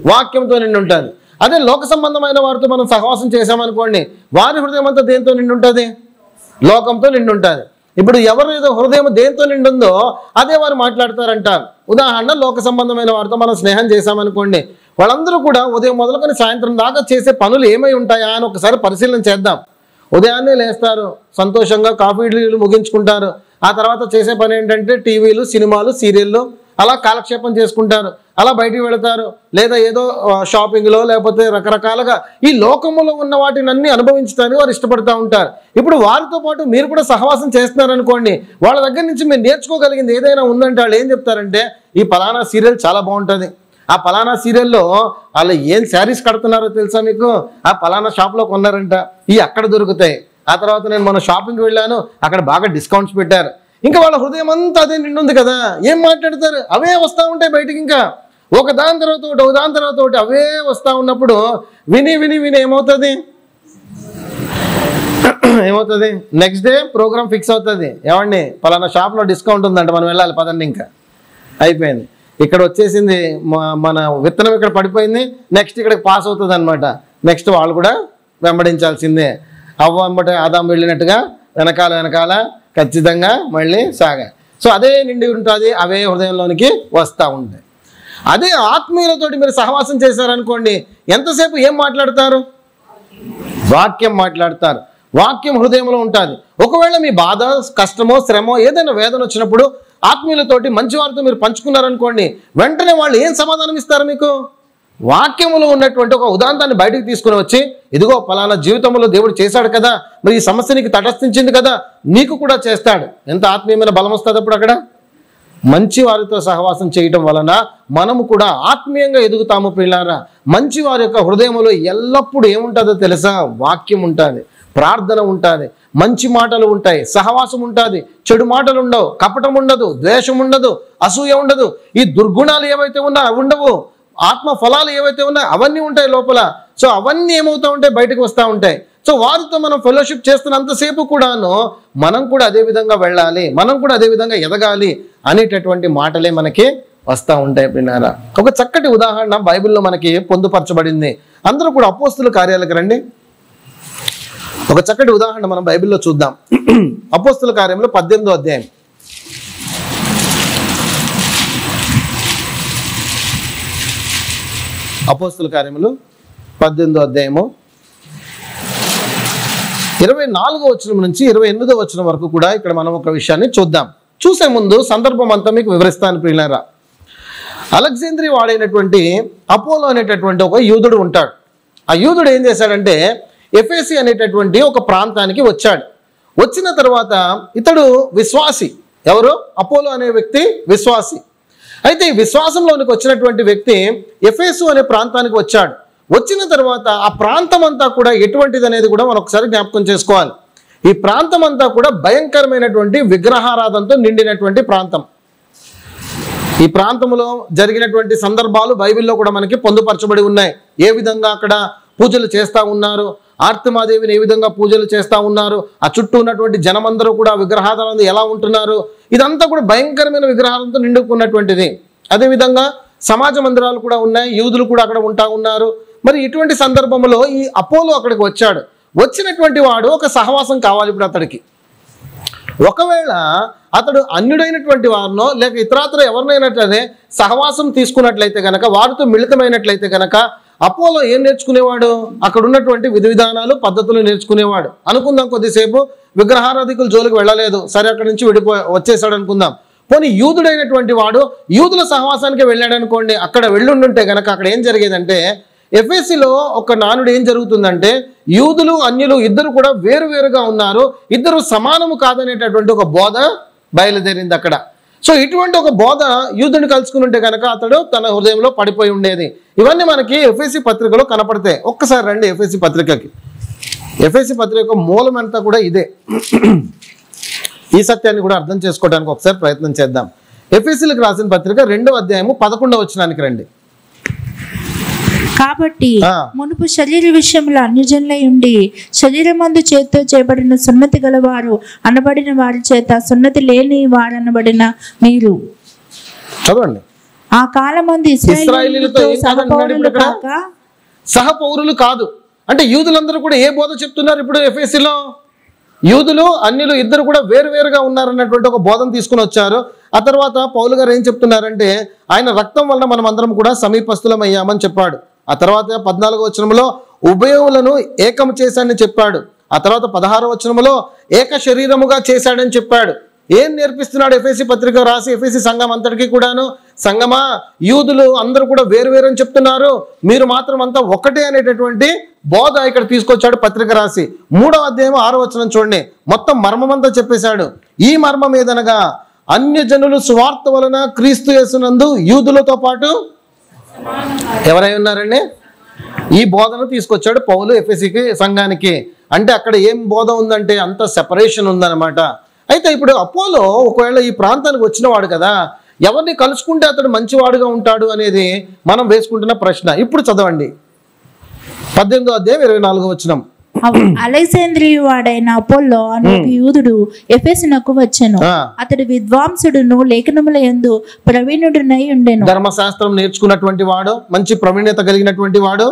వాక్యంతో నిండి ఉంటుంది. అదే లోక సంబంధమైన వారితో మనం సహవాసం చేసామనుకోండి, వారి హృదయం అంతా దేంతో నిండి ఉంటుంది? లోకంతో నిండి ఉంటుంది. ఇప్పుడు ఎవరు ఏదో హృదయం దేంతో నిండి ఉందో అదే వారు మాట్లాడతారంటారు. ఉదాహరణ, లోక సంబంధమైన వారితో మనం స్నేహం చేశామనుకోండి, వాళ్ళందరూ కూడా ఉదయం మొదలుకొని సాయంత్రం దాకా చేసే పనులు ఏమై ఉంటాయా అని ఒకసారి పరిశీలన చేద్దాం. ఉదయాన్నే లేస్తారు, సంతోషంగా కాఫీ టీలు ముగించుకుంటారు. ఆ తర్వాత చేసే పని ఏంటంటే టీవీలు, సినిమాలు, సీరియళ్ళు, అలా కాలక్షేపం చేసుకుంటారు, అలా బయటికి వెళతారు, లేదా ఏదో షాపింగ్లో లేకపోతే రకరకాలుగా ఈ లోకములో ఉన్న వాటిని అన్ని అనుభవించడానికి వారు ఇష్టపడుతూ ఉంటారు. ఇప్పుడు వారితో పాటు మీరు కూడా సహవాసం చేస్తున్నారనుకోండి, వాళ్ళ దగ్గర నుంచి మీరు నేర్చుకోగలిగింది ఏదైనా ఉందంటే వాళ్ళు ఏం చెప్తారంటే, ఈ పలానా సీరియల్ చాలా బాగుంటుంది, ఆ పలానా సీరియల్లో వాళ్ళు ఏం శారీస్ కడుతున్నారో తెలుసా మీకు, ఆ పలానా షాప్లో కొన్నారంట, ఈ అక్కడ దొరుకుతాయి, ఆ తర్వాత నేను మన షాపింగ్కి వెళ్ళాను అక్కడ బాగా డిస్కౌంట్స్ పెట్టారు. ఇంకా వాళ్ళ హృదయం అంతా అదే నిండుంది కదా, ఏం మాట్లాడతారు, అవే వస్తూ ఉంటాయి బయటికి. ఇంకా ఒక దాని తర్వాత ఒకటి, ఒక దాని తర్వాత ఒకటి అవే వస్తూ ఉన్నప్పుడు విని విని విని ఏమవుతుంది, నెక్స్ట్ డే ప్రోగ్రామ్ ఫిక్స్ అవుతుంది. ఏమండి పలానా షాప్లో డిస్కౌంట్ ఉందంట, మనం వెళ్ళాలి పదండి. ఇంకా అయిపోయింది, ఇక్కడ వచ్చేసింది మన విత్తనం ఇక్కడ పడిపోయింది, నెక్స్ట్ ఇక్కడికి పాస్ అవుతుంది అనమాట. నెక్స్ట్ వాళ్ళు కూడా వెంబడించాల్సిందే. అవ్వ వెంబట ఆదాం వెళ్ళినట్టుగా వెనకాల వెనకాల ఖచ్చితంగా మళ్ళీ సాగా. సో అదే నిండి ఉంటుంది, అవే హృదయంలోనికి వస్తూ ఉంటాయి. అదే ఆత్మీయులతోటి మీరు సహవాసం చేశారనుకోండి, ఎంతసేపు ఏం మాట్లాడతారు, వాక్యం మాట్లాడతారు. వాక్యం హృదయంలో ఉంటుంది. ఒకవేళ మీ బాధ, కష్టమో, శ్రమో, ఏదైనా వేదన వచ్చినప్పుడు ఆత్మీయులతోటి మంచి వారితో మీరు పంచుకున్నారనుకోండి, వెంటనే వాళ్ళు ఏం సమాధానం ఇస్తారు మీకు, వాక్యములో ఉన్నటువంటి ఒక ఉదాంతాన్ని బయటకు తీసుకుని వచ్చి, ఇదిగో పలానా జీవితంలో దేవుడు చేశాడు కదా, మరి ఈ సమస్య నీకు తటస్థించింది కదా, నీకు కూడా చేస్తాడు. ఎంత ఆత్మీయమైన బలం వస్తుంది అప్పుడు అక్కడ. మంచి వారితో సహవాసం చేయటం వలన మనము కూడా ఆత్మీయంగా ఎదుగుతాము పిల్లారా. మంచి వారి యొక్క హృదయంలో ఎల్లప్పుడూ ఏముంటుందో తెలుసా, వాక్యం ఉంటుంది, ప్రార్థన ఉంటుంది, మంచి మాటలు ఉంటాయి, సహవాసం ఉంటుంది, చెడు మాటలు ఉండవు, కపటం ఉండదు, ద్వేషం ఉండదు, అసూయ ఉండదు, ఈ దుర్గుణాలు ఏవైతే ఉన్నాయో అవి ఉండవు, ఆత్మ ఫలాలు ఏవైతే ఉన్నాయో అవన్నీ ఉంటాయి లోపల. సో అవన్నీ ఏమవుతూ ఉంటాయి, బయటకు వస్తూ ఉంటాయి. సో వారితో మనం ఫెలోషిప్ చేస్తున్నంతసేపు కూడాను మనం కూడా అదే విధంగా వెళ్ళాలి, మనం కూడా అదే విధంగా ఎదగాలి అనేటటువంటి మాటలే మనకి వస్తూ ఉంటాయి పిన్నారా. ఒక చక్కటి ఉదాహరణ బైబిల్లో మనకి పొందుపరచబడింది. అందరూ కూడా అపోస్తుల కార్యాలకు రండి. ఒక చక్కటి ఉదాహరణ మనం బైబిల్లో చూద్దాం. అపోస్తుల కార్యంలో 18వ అధ్యాయం. అపోస్తుల కార్యములు 18వ అధ్యాయము 24వ వచనం నుంచి 28వ వచనం వరకు కూడా ఇక్కడ మనం ఒక విషయాన్ని చూద్దాం. చూసే ముందు సందర్భం అంతా మీకు వివరిస్తాను ప్రియులారా. అలెగ్జాంద్రియా వాడైనటువంటి అపోలో అనేటటువంటి ఒక యూదుడు ఉంటాడు. ఆ యూదుడు ఏం చేశాడంటే ఎఫెసీ అనేటటువంటి ఒక ప్రాంతానికి వచ్చాడు. వచ్చిన తర్వాత ఇతడు విశ్వాసి. ఎవరు? అపోలో అనే వ్యక్తి విశ్వాసి. అయితే ఈ విశ్వాసంలోనికి వచ్చినటువంటి వ్యక్తి ఎఫెసు అనే ప్రాంతానికి వచ్చాడు. వచ్చిన తర్వాత ఆ ప్రాంతం అంతా కూడా ఎటువంటిది అనేది కూడా మనం ఒకసారి జ్ఞాపకం చేసుకోవాలి. ఈ ప్రాంతం అంతా కూడా భయంకరమైనటువంటి విగ్రహారాధనతో నిండినటువంటి ప్రాంతం. ఈ ప్రాంతంలో జరిగినటువంటి సందర్భాలు బైబిల్లో కూడా మనకి పొందుపరచబడి ఉన్నాయి. ఏ విధంగా అక్కడ పూజలు చేస్తూ ఉన్నారు, ఆర్తిమాదేవిని ఏ విధంగా పూజలు చేస్తూ ఉన్నారు, ఆ చుట్టూ ఉన్నటువంటి జనమందరూ కూడా విగ్రహారాధన ఎలా ఉంటున్నారు, ఇదంతా కూడా భయంకరమైన విగ్రహాలతో నిండుకున్నటువంటిది. అదేవిధంగా సమాజ మందిరాలు కూడా ఉన్నాయి, యూదులు కూడా అక్కడ ఉంటా ఉన్నారు. మరి ఇటువంటి సందర్భంలో ఈ అపోలో అక్కడికి వచ్చాడు. వచ్చినటువంటి వాడు ఒక సహవాసం కావాలి ఇప్పుడు అతడికి. ఒకవేళ అతడు అన్యుడైనటువంటి వారినో లేక ఇతరాతర ఎవరినైనా సహవాసం తీసుకున్నట్లయితే కనుక, వారితో మిళితమైనట్లయితే కనుక అపోలో ఏం నేర్చుకునేవాడు, అక్కడ ఉన్నటువంటి విధి విధానాలు, పద్ధతులు నేర్చుకునేవాడు. అనుకుందాం కొద్దిసేపు విగ్రహారాధికుల జోలికి వెళ్ళలేదు, సరే అక్కడి నుంచి వచ్చేసాడు అనుకుందాం. పోనీ యూదుడైనటువంటి వాడు యూదుల సహవాసానికి వెళ్ళాడు అనుకోండి. అక్కడ వెళ్ళుండుంటే కనుక అక్కడ ఏం జరిగేదంటే, ఎఫెసీలో ఒక నానుడు ఏం జరుగుతుందంటే, యూదులు అన్యులు ఇద్దరు కూడా వేరువేరుగా ఉన్నారు, ఇద్దరు సమానము కాదనేటటువంటి ఒక బోధ బయలుదేరింది అక్కడ. సో ఇటువంటి ఒక బోధ యూదుని కలుసుకుని ఉంటే కనుక అతడు తన హృదయంలో పడిపోయి ఉండేది. ఇవన్నీ మనకి ఎఫెసీ పత్రికలో కనపడతాయి. ఒక్కసారి రండి ఎఫెసీ పత్రికకి. ఎఫెసీ పత్రిక మూలం అంతా కూడా ఇదే. ఈ సత్యాన్ని కూడా అర్థం చేసుకోవడానికి ఒకసారి ప్రయత్నం చేద్దాం. ఎఫెసీలకు రాసిన పత్రిక 2వ అధ్యాయము 11వ వచనానికి రండి. కాబట్టి మునుపు శరీర విషయంలో అన్యజనులై ఉండి శరీరమందు చేతితో చేయబడిన సున్నతి గలవారు అనబడిన వారి చేత సున్నతి లేని వారు అనబడిన మీరు చదవండి. ఆ కాలమందు ఇశ్రాయేలీయులతో సహపౌరులు కాక, సహపౌరులు కాదు అంటే యూదులందరూ కూడా ఏ బోధ చెప్తున్నారు ఇప్పుడు ఎఫెసీలో? యూదులు అన్యులు ఇద్దరు కూడా వేరువేరుగా ఉన్నారన్నటువంటి ఒక బోధన తీసుకుని వచ్చారు. ఆ తర్వాత పౌలు గారు ఏం చెప్తున్నారంటే, ఆయన రక్తం వలన మనం అందరం కూడా సమీపస్తులం అయ్యామని చెప్పాడు. ఆ తర్వాత 14వ వచనంలో ఉభయములను ఏకము చేశాడని చెప్పాడు. ఆ తర్వాత 16వ వచనంలో ఏక శరీరముగా చేశాడని చెప్పాడు. ఏం నేర్పిస్తున్నాడు ఎఫెసీ పత్రిక రాసి ఎఫెసీ సంఘం అంతటికీ కూడాను? సంఘమా, యూదులు అందరూ కూడా వేరు వేరు అని చెప్తున్నారు, మీరు మాత్రం అంతా ఒకటే అనేటటువంటి బోధ ఇక్కడ తీసుకొచ్చాడు పత్రిక రాసి. 3వ అధ్యాయం 6వ వచనం చూడండి, మొత్తం మర్మమంతా చెప్పేశాడు. ఈ మర్మం ఏదనగా అన్యజనులు సువార్త వలన క్రీస్తు యేసునందు యూదులతో పాటు ఎవరై ఉన్నారండి? ఈ బోధను తీసుకొచ్చాడు పౌలు ఎఫెసీకి సంఘానికి. అంటే అక్కడ ఏం బోధ ఉందంటే అంత సెపరేషన్ ఉందన్నమాట. అయితే ఇప్పుడు అపోలో ఒకవేళ ఈ ప్రాంతానికి వచ్చిన వాడు కదా, ఎవరిని కలుసుకుంటే అతడు మంచివాడుగా ఉంటాడు అనేది మనం వేసుకుంటున్న ప్రశ్న. ఇప్పుడు చదవండి 18వ అధ్యాయం 24వ వచనం. అలెగ్జాంద్రియు వాడైన అపోల్లో అనే ఒక యూదుడు ఎఫెసునకు వచ్చెను. అతడు విద్వాంసుడును లేఖనముల యందు ప్రవీణుడునై ఉండెను. ధర్మశాస్త్రం నేర్చుకున్నటువంటి వాడు, మంచి ప్రవీణ్యత కలిగినటువంటి వాడు.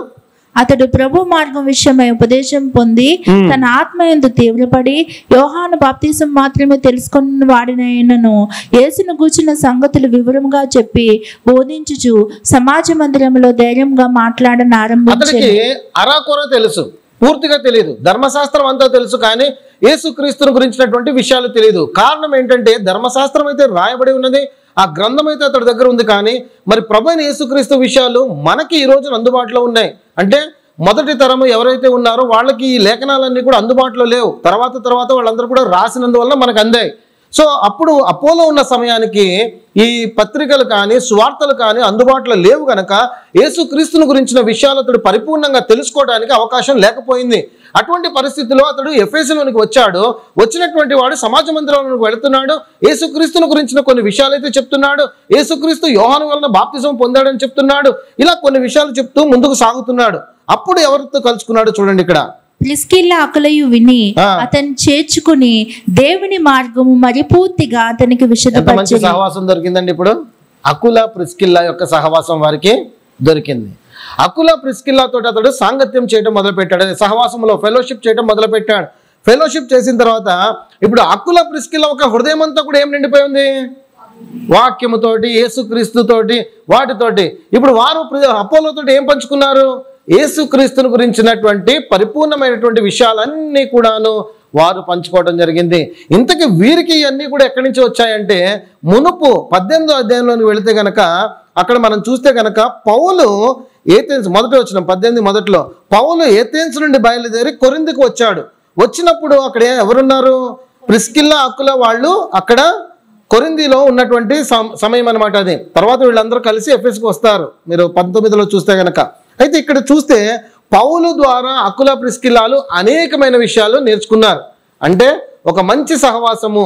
అతడు ప్రభు మార్గం విషయమై ఉపదేశం పొంది తన ఆత్మ యందు తీవ్రపడి యోహాను బాప్తిసం మాత్రమే తెలుసుకున్న వాడినైనను యేసును గూర్చిన సంగతులు వివరంగా చెప్పి బోధించుచు సమాజ మందిరంలో ధైర్యంగా మాట్లాడని ఆరంభించాడు. అతనికి అరాకొర తెలుసు, పూర్తిగా తెలియదు. ధర్మశాస్త్రం అంతా తెలుసు, కానీ యేసుక్రీస్తును గురించినటువంటి విషయాలు తెలియదు. కారణం ఏంటంటే ధర్మశాస్త్రం అయితే రాయబడి ఉన్నది, ఆ గ్రంథం అయితే అతడి దగ్గర ఉంది, కానీ మరి ప్రభు అయిన యేసుక్రీస్తు విషయాలు మనకి ఈ రోజున అందుబాటులో ఉన్నాయి. అంటే మొదటి తరము ఎవరైతే ఉన్నారో వాళ్ళకి ఈ లేఖనాలన్నీ కూడా అందుబాటులో లేవు. తర్వాత వాళ్ళందరూ కూడా రాసినందువల్ల మనకు అందాయి. సో అప్పుడు అపోలో ఉన్న సమయానికి ఈ పత్రికలు కానీ సువార్తలు కానీ అందుబాటులో లేవు కనుక యేసుక్రీస్తును గురించిన విషయాలు అతడు పరిపూర్ణంగా తెలుసుకోవడానికి అవకాశం లేకపోయింది. అటువంటి పరిస్థితిలో అతడు ఎఫెసులోనికి వచ్చాడు. వచ్చినటువంటి వాడు సమాజ మందిరంలోకి వెళుతున్నాడు, యేసుక్రీస్తును గురించిన కొన్ని విషయాలు అయితే చెప్తున్నాడు. యేసుక్రీస్తు యోహాను వలన బాప్తిజం పొందాడని చెప్తున్నాడు. ఇలా కొన్ని విషయాలు చెప్తూ ముందుకు సాగుతున్నాడు. అప్పుడు ఎవరితో కలుసుకున్నాడు చూడండి, ఇక్కడ ప్రిస్కిల్లా అకులయు విని అతన్ని చేర్చుకుని దేవుని మార్గము మరి పూర్తిగా అతనికి మంచి సహవాసం దొరికిందండి. ఇప్పుడు అకుల ప్రిస్కిల్లా యొక్క సహవాసం వారికి దొరికింది. అకుల ప్రిస్కిల్లా తోటి అతడు సాంగత్యం చేయడం మొదలుపెట్టాడు, సహవాసంలో ఫెలోషిప్ చేయడం మొదలుపెట్టాడు. ఫెలోషిప్ చేసిన తర్వాత ఇప్పుడు అకుల ప్రిస్కిల్లా ఒక హృదయం అంతా కూడా ఏం నిండిపోయి ఉంది? వాక్యముతోటి, యేసుక్రీస్తుతోటి, వాటితోటి. ఇప్పుడు వారు అపోలోతోటి ఏం పంచుకున్నారు? యేసుక్రీస్తును గురించినటువంటి పరిపూర్ణమైనటువంటి విషయాలన్నీ కూడాను వారు పంచుకోవడం జరిగింది. ఇంతకీ వీరికి ఇవన్నీ కూడా ఎక్కడి నుంచి వచ్చాయంటే మునుపు 18వ అధ్యాయంలోకి వెళితే గనక అక్కడ మనం చూస్తే గనక పౌలు ఏథెన్స్ మొదటి వచ్చిన 18 మొదట్లో పౌలు ఏథెన్స్ నుండి బయలుదేరి కొరింథీకి వచ్చాడు. వచ్చినప్పుడు అక్కడ ఎవరున్నారు? ప్రిస్కిల్లా అకుల వాళ్ళు అక్కడ కొరింథీలో ఉన్నటువంటి సమయం అనమాట అది. తర్వాత వీళ్ళందరూ కలిసి ఎఫెసుకు వస్తారు మీరు 19లో చూస్తే గనక. అయితే ఇక్కడ చూస్తే పౌలు ద్వారా అకుల ప్రిస్కిల్లాలు అనేకమైన విషయాలు నేర్చుకున్నారు. అంటే ఒక మంచి సహవాసము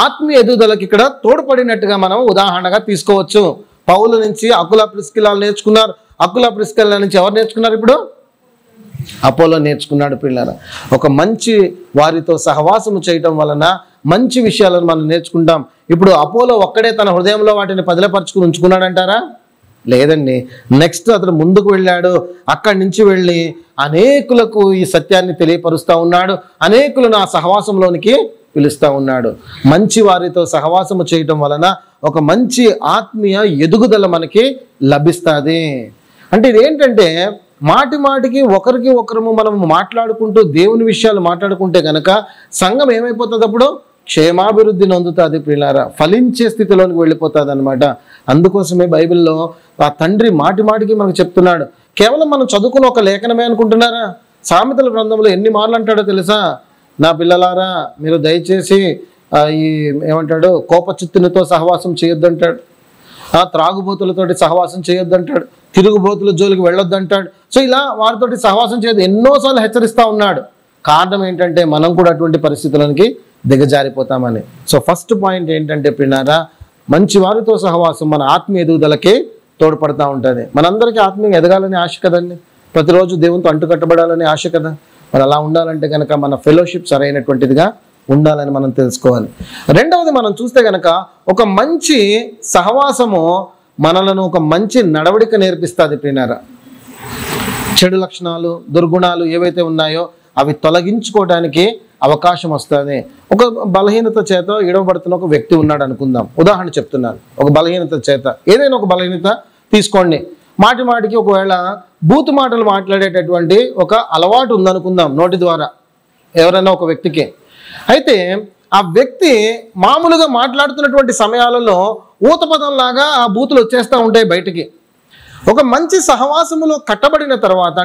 ఆత్మీయ ఎదుగుదలకి ఇక్కడ తోడ్పడినట్టుగా మనం ఉదాహరణగా తీసుకోవచ్చు. పౌలు నుంచి అకుల ప్రిస్కిల్లాలు నేర్చుకున్నారు. అకుల ప్రిస్కిల్లా నుంచి ఎవరు నేర్చుకున్నారు? ఇప్పుడు అపోలో నేర్చుకున్నాడు. పిల్లరా, ఒక మంచి వారితో సహవాసము చేయటం వలన మంచి విషయాలను మనం నేర్చుకుంటాం. ఇప్పుడు అపోలో ఒక్కడే తన హృదయంలో వాటిని పదిలపరుచుకుని ఉంచుకున్నాడంటారా? లేదండి. నెక్స్ట్ అతను ముందుకు వెళ్ళాడు. అక్కడి నుంచి వెళ్ళి అనేకులకు ఈ సత్యాన్ని తెలియపరుస్తూ ఉన్నాడు. అనేకులను ఆ సహవాసంలోనికి పిలుస్తూ ఉన్నాడు. మంచి వారితో సహవాసము చేయటం వలన ఒక మంచి ఆత్మీయ ఎదుగుదల మనకి లభిస్తుంది. అంటే ఇదేంటంటే మాటి మాటికి ఒకరికి ఒకరము మనం మాట్లాడుకుంటూ దేవుని విషయాలు మాట్లాడుకుంటే కనుక సంఘం ఏమైపోతుంది? అప్పుడు క్షేమాభివృద్ధి నొందుతుంది పిల్లారా, ఫలించే స్థితిలోనికి వెళ్ళిపోతుంది అనమాట. అందుకోసమే బైబిల్లో ఆ తండ్రి మాటి మాటికి మనకు చెప్తున్నాడు. కేవలం మనం చదువుకున్న ఒక లేఖనమే అనుకుంటున్నారా? సామెతల గ్రంథంలో ఎన్ని మార్లు అంటాడో తెలుసా? నా పిల్లలారా, మీరు దయచేసి ఈ ఏమంటాడు, కోపచిత్తునితో సహవాసం చేయొద్దంటాడు, త్రాగుబోతులతోటి సహవాసం చేయొద్దంటాడు, తిరుగుబోతుల జోలికి వెళ్ళొద్దంటాడు. సో ఇలా వారితోటి సహవాసం చేయొద్దు ఎన్నోసార్లు హెచ్చరిస్తూ ఉన్నాడు. కారణం ఏంటంటే మనం కూడా అటువంటి పరిస్థితులకి దిగజారిపోతామని. సో ఫస్ట్ పాయింట్ ఏంటంటే పిన్నారా, మంచి వారితో సహవాసం మన ఆత్మీయ ఎదుగుదలకి తోడ్పడుతూ ఉంటుంది. మనందరికీ ఆత్మీయంగా ఎదగాలని ఆశ కదండి, ప్రతిరోజు దేవునితో అంటుకట్టబడాలని ఆశ కదా. మరి అలా ఉండాలంటే కనుక మన ఫెలోషిప్ సరైనటువంటిదిగా ఉండాలని మనం తెలుసుకోవాలి. రెండవది మనం చూస్తే కనుక ఒక మంచి సహవాసము మనలను ఒక మంచి నడవడిక నేర్పిస్తుంది పిన్నారా. చెడు లక్షణాలు, దుర్గుణాలు ఏవైతే ఉన్నాయో అవి తొలగించుకోవడానికి అవకాశం వస్తుంది. ఒక బలహీనత చేత ఇడవబడుతున్న ఒక వ్యక్తి ఉన్నాడు అనుకుందాం, ఉదాహరణ చెప్తున్నాను. ఒక బలహీనత చేత ఏదైనా ఒక బలహీనత తీసుకోండి. మాటి మాటికి ఒకవేళ బూతు మాటలు మాట్లాడేటటువంటి ఒక అలవాటు ఉందనుకుందాం నోటి ద్వారా ఎవరైనా ఒక వ్యక్తికి. అయితే ఆ వ్యక్తి మామూలుగా మాట్లాడుతున్నటువంటి సమయాలలో ఊతపదంలాగా ఆ బూతులు వచ్చేస్తూ ఉంటాయి బయటికి. ఒక మంచి సహవాసములో కట్టబడిన తర్వాత